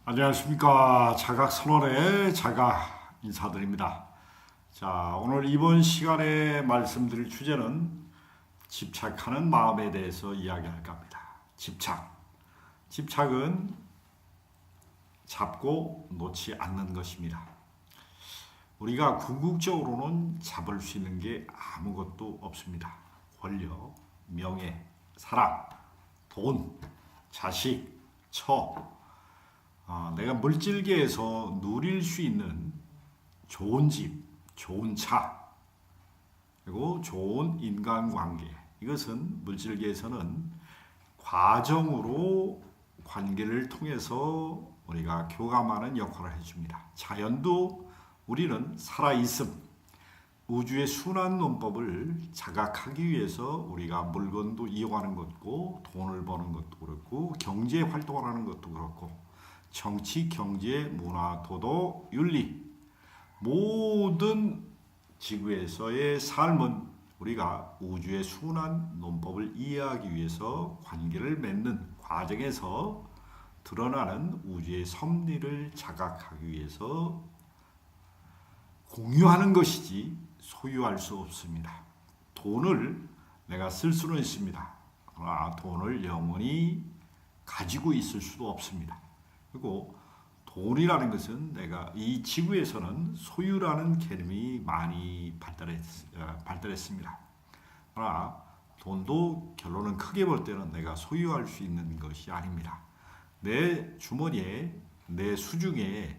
안녕하십니까. 자각선언의 자가 인사드립니다. 자, 오늘 이번 시간에 말씀드릴 주제는 집착하는 마음에 대해서 이야기할까 합니다. 집착은 잡고 놓지 않는 것입니다. 우리가 궁극적으로는 잡을 수 있는 게 아무것도 없습니다. 권력, 명예, 사랑, 돈, 자식, 처, 내가 물질계에서 누릴 수 있는 좋은 집, 좋은 차, 그리고 좋은 인간관계. 이것은 물질계에서는 과정으로 관계를 통해서 우리가 교감하는 역할을 해줍니다. 자연도 우리는 살아있음, 우주의 순환 논법을 자각하기 위해서 우리가 물건도 이용하는 것고 돈을 버는 것도 그렇고 경제 활동을 하는 것도 그렇고 정치, 경제, 문화, 도덕, 윤리 모든 지구에서의 삶은 우리가 우주의 순환 논법을 이해하기 위해서 관계를 맺는 과정에서 드러나는 우주의 섭리를 자각하기 위해서 공유하는 것이지 소유할 수 없습니다. 돈을 내가 쓸 수는 있습니다. 그러나 돈을 영원히 가지고 있을 수도 없습니다. 그리고 돈이라는 것은 내가 이 지구에서는 소유라는 개념이 많이 발달했습니다. 그러나 돈도 결론은 크게 볼 때는 내가 소유할 수 있는 것이 아닙니다. 내 주머니에 내 수중에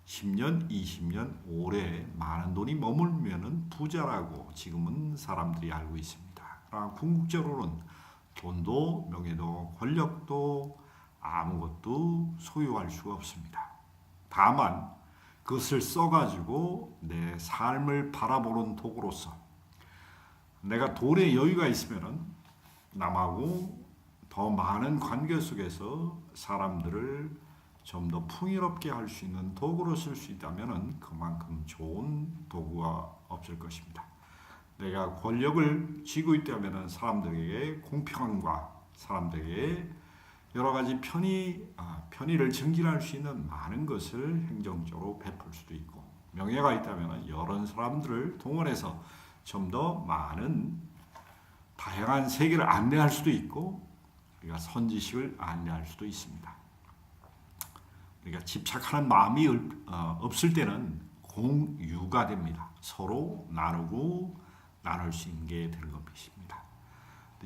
10년, 20년, 오래 많은 돈이 머물면은 부자라고 지금은 사람들이 알고 있습니다. 그러나 궁극적으로는 돈도 명예도 권력도 아무것도 소유할 수가 없습니다. 다만 그것을 써가지고 내 삶을 바라보는 도구로서 내가 돈에 여유가 있으면 남하고 더 많은 관계 속에서 사람들을 좀 더 풍요롭게 할 수 있는 도구로 쓸 수 있다면 그만큼 좋은 도구가 없을 것입니다. 내가 권력을 쥐고 있다면 사람들에게 공평함과 사람들에게 여러 가지 편의를 증진할 수 있는 많은 것을 행정적으로 베풀 수도 있고 명예가 있다면 여러 사람들을 동원해서 좀 더 많은 다양한 세계를 안내할 수도 있고 우리가 선지식을 안내할 수도 있습니다. 우리가 집착하는 마음이 없을 때는 공유가 됩니다. 서로 나누고 나눌 수 있는 게 되는 것입니다.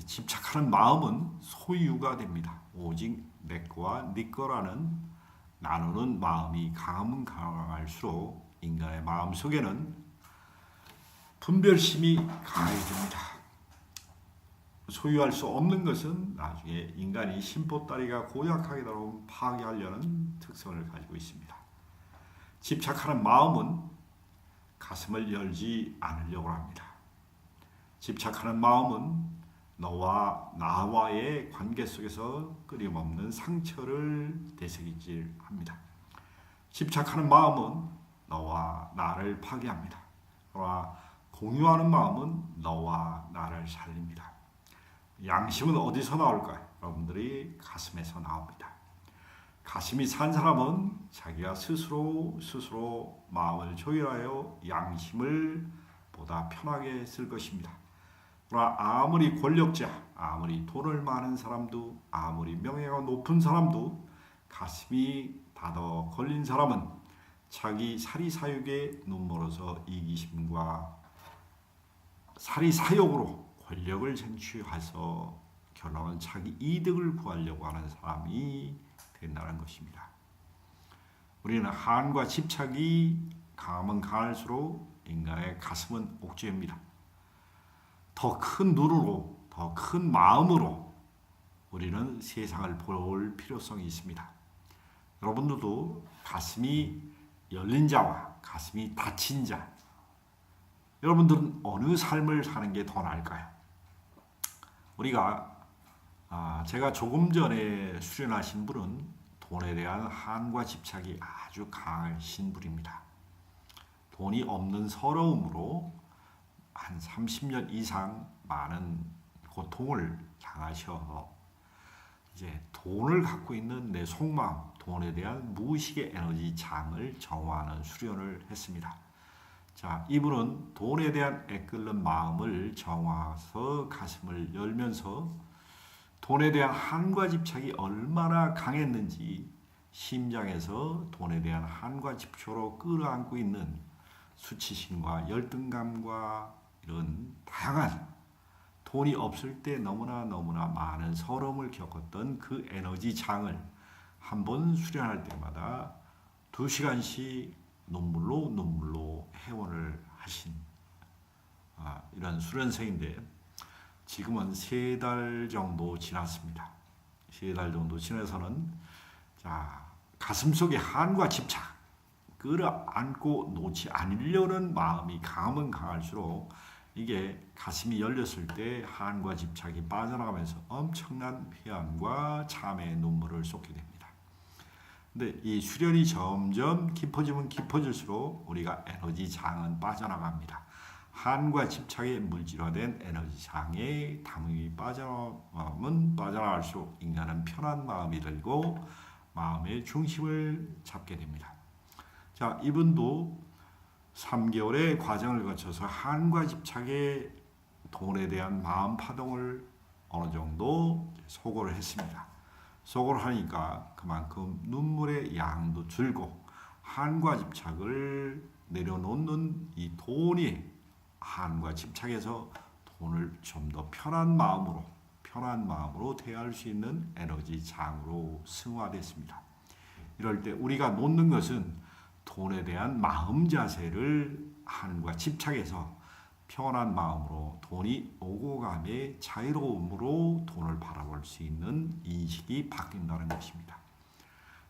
집착하는 마음은 소유가 됩니다. 오직 내 거와 네 거라는 나누는 마음이 강하면 강할수록 인간의 마음 속에는 분별심이 강해집니다. 소유할 수 없는 것은 나중에 인간이 심보다리가 고약하게 되도록 파괴하려는 특성을 가지고 있습니다. 집착하는 마음은 가슴을 열지 않으려고 합니다. 집착하는 마음은 너와 나와의 관계 속에서 끊임없는 상처를 되새기질합니다. 집착하는 마음은 너와 나를 파괴합니다. 그러나 공유하는 마음은 너와 나를 살립니다. 양심은 어디서 나올까요? 여러분들이 가슴에서 나옵니다. 가슴이 산 사람은 자기가 스스로 마음을 조율하여 양심을 보다 편하게 쓸 것입니다. 그러나 아무리 권력자, 아무리 돈을 많은 사람도, 아무리 명예가 높은 사람도 가슴이 닫아 걸린 사람은 자기 사리사욕에 눈멀어서 이기심과 사리사욕으로 권력을 쟁취해서 결론은 자기 이득을 구하려고 하는 사람이 된다는 것입니다. 우리는 한과 집착이 강하면 강할수록 인간의 가슴은 옥죄입니다. 더 큰 눈으로, 더 큰 마음으로 우리는 세상을 볼 필요성이 있습니다. 여러분들도 가슴이 열린 자와 가슴이 닫힌 자, 여러분들은 어느 삶을 사는 게 더 나을까요? 제가 조금 전에 수련하신 분은 돈에 대한 한과 집착이 아주 강하신 분입니다. 돈이 없는 서러움으로 한 30년 이상 많은 고통을 당하셔 이제 돈을 갖고 있는 내 속마음, 돈에 대한 무의식의 에너지 장을 정화하는 수련을 했습니다. 자, 이분은 돈에 대한 애끓는 마음을 정화해서 가슴을 열면서 돈에 대한 한과 집착이 얼마나 강했는지 심장에서 돈에 대한 한과 집초로 끌어안고 있는 수치심과 열등감과 이런 다양한 돈이 없을 때 너무나 많은 서러움을 겪었던 그 에너지 장을 한 번 수련할 때마다 2시간씩 눈물로 회원을 하신 이런 수련생인데 지금은 3달 정도 지났습니다. 3달 정도 지나서는 가슴속에 한과 집착 끌어안고 놓지 않으려는 마음이 강하면 강할수록 이게 가슴이 열렸을 때 한과 집착이 빠져나가면서 엄청난 회한과 참회의 눈물을 쏟게 됩니다. 근데 이 수련이 점점 깊어지면 깊어질수록 우리가 에너지 장은 빠져나갑니다. 한과 집착에 물질화된 에너지 장에 담음이 빠져나가면 빠져나갈수록 인간은 편한 마음이 들고 마음의 중심을 잡게 됩니다. 자, 이분도 3개월의 과정을 거쳐서 한과 집착의 돈에 대한 마음 파동을 어느 정도 소거를 했습니다. 소거를 하니까 그만큼 눈물의 양도 줄고 한과 집착을 내려놓는 이 돈이 한과 집착에서 돈을 좀 더 편한 마음으로 대할 수 있는 에너지 장으로 승화됐습니다. 이럴 때 우리가 놓는 것은 돈에 대한 마음 자세를 한과 집착해서 편한 마음으로 돈이 오고 감의 자유로움으로 돈을 바라볼 수 있는 인식이 바뀐다는 것입니다.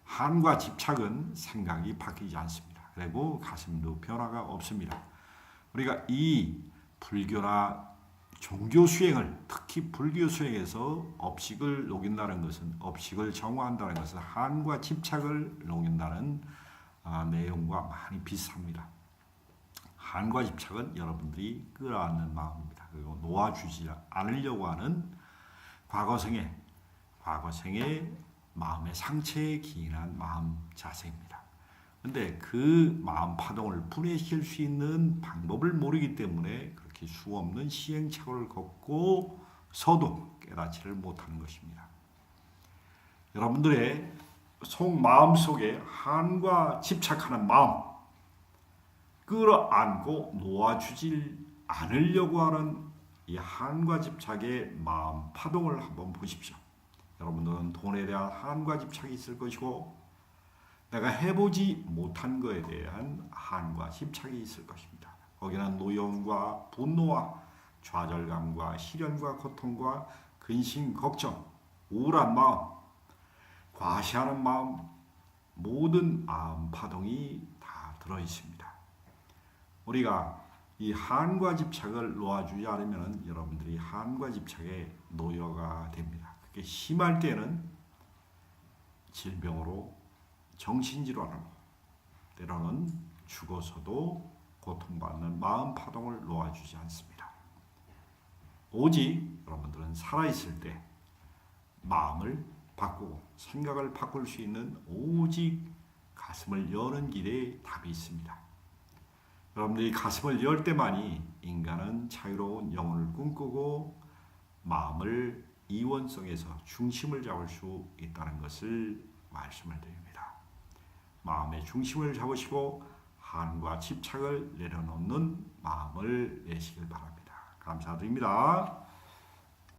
한과 집착은 생각이 바뀌지 않습니다. 그리고 가슴도 변화가 없습니다. 우리가 이 불교나 종교 수행을 특히 불교 수행에서 업식을 녹인다는 것은 업식을 정화한다는 것은 한과 집착을 녹인다는 내용과 많이 비슷합니다. 한과 집착은 여러분들이 끌어안는 마음입니다. 그리고 놓아주지 않으려고 하는 과거생의 마음의 상처에 기인한 마음 자세입니다. 근데 그 마음 파동을 분해시킬 수 있는 방법을 모르기 때문에 그렇게 수없는 시행착오를 걷고서도 깨닫지를 못하는 것입니다. 여러분들의 마음 속에 한과 집착하는 마음, 끌어안고 놓아주질 않으려고 하는 이 한과 집착의 마음 파동을 한번 보십시오. 여러분들은 돈에 대한 한과 집착이 있을 것이고 내가 해보지 못한 것에 대한 한과 집착이 있을 것입니다. 거기는 노여움과 분노와 좌절감과 시련과 고통과 근심, 걱정, 우울한 마음, 과시하는 마음, 모든 마음 파동이 다 들어있습니다. 우리가 이 한과 집착을 놓아주지 않으면 여러분들이 한과 집착에 노여가 됩니다. 그게 심할 때는 질병으로 정신질환으로 때로는 죽어서도 고통받는 마음 파동을 놓아주지 않습니다. 오직 여러분들은 살아있을 때 마음을 바꾸고 생각을 바꿀 수 있는 오직 가슴을 여는 길에 답이 있습니다. 여러분들이 가슴을 열 때만이 인간은 자유로운 영혼을 꿈꾸고 마음을 이원성에서 중심을 잡을 수 있다는 것을 말씀을 드립니다. 마음의 중심을 잡으시고 한과 집착을 내려놓는 마음을 내시길 바랍니다. 감사드립니다.